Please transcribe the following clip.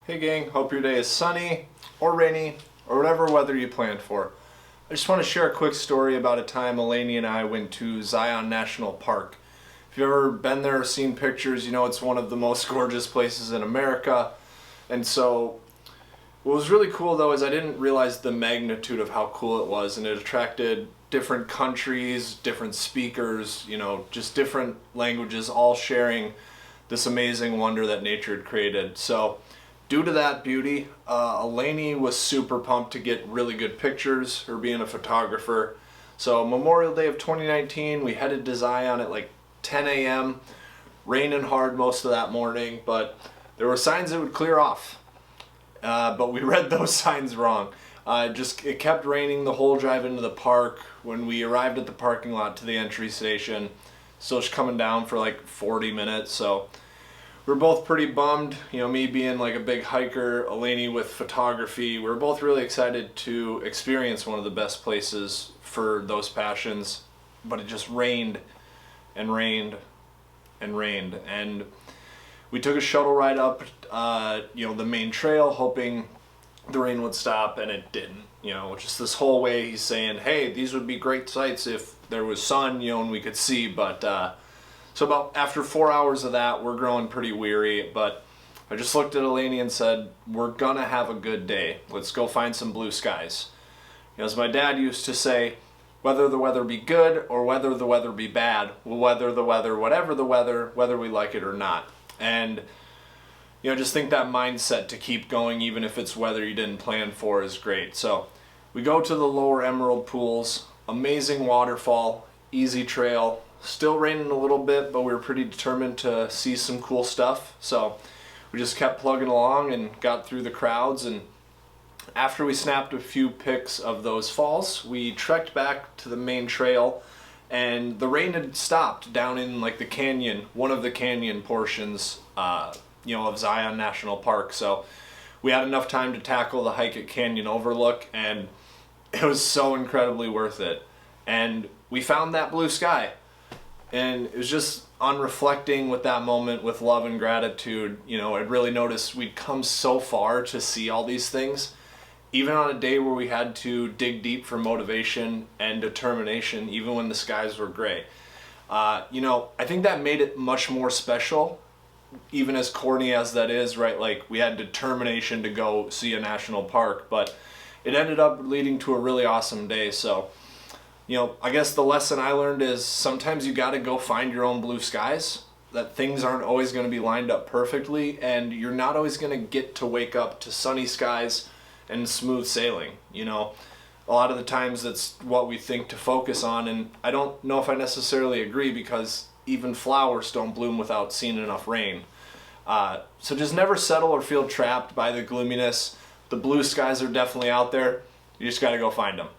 Hey gang, hope your day is sunny or rainy or whatever weather you planned for. I just want to share a quick story about a time Eleni and I went to Zion National Park. If you've ever been there or seen pictures, you know it's one of the most gorgeous places in America. And so what was really cool though is I didn't realize the magnitude of how cool it was, and it attracted different countries, different speakers, just different languages all sharing this amazing wonder that nature had created. So due to that beauty, Eleni was super pumped to get really good pictures, her being a photographer. So Memorial Day of 2019, we headed to Zion at like 10 a.m. Raining hard most of that morning, but there were signs it would clear off. But we read those signs wrong. It kept raining the whole drive into the park. When we arrived at the parking lot to the entry station, still just coming down for like 40 minutes. So we're both pretty bummed, me being like a big hiker, Eleni with photography. We're both really excited to experience one of the best places for those passions, but it just rained and rained and rained. And we took a shuttle ride up, the main trail, hoping the rain would stop, and it didn't. Just this whole way he's saying, hey, these would be great sights if there was sun, and we could see, but so about after 4 hours of that, we're growing pretty weary, but I just looked at Eleni and said, we're gonna have a good day. Let's go find some blue skies. As my dad used to say, whether the weather be good or whether the weather be bad, we'll weather the weather, whatever the weather, whether we like it or not. And just think that mindset to keep going even if it's weather you didn't plan for is great. So we go to the Lower Emerald Pools, amazing waterfall, easy trail. Still raining a little bit, but we were pretty determined to see some cool stuff. So we just kept plugging along and got through the crowds. And after we snapped a few pics of those falls, we trekked back to the main trail, and the rain had stopped down in like the canyon, one of the canyon portions, of Zion National Park. So we had enough time to tackle the hike at Canyon Overlook, and it was so incredibly worth it. And we found that blue sky. And it was just on reflecting with that moment with love and gratitude, I'd really noticed we'd come so far to see all these things, even on a day where we had to dig deep for motivation and determination, even when the skies were gray. I think that made it much more special, even as corny as that is, right? Like, we had determination to go see a national park, but it ended up leading to a really awesome day. So I guess the lesson I learned is sometimes you got to go find your own blue skies, that things aren't always going to be lined up perfectly, and you're not always going to get to wake up to sunny skies and smooth sailing. A lot of the times that's what we think to focus on, and I don't know if I necessarily agree, because even flowers don't bloom without seeing enough rain. So just never settle or feel trapped by the gloominess. The blue skies are definitely out there. You just got to go find them.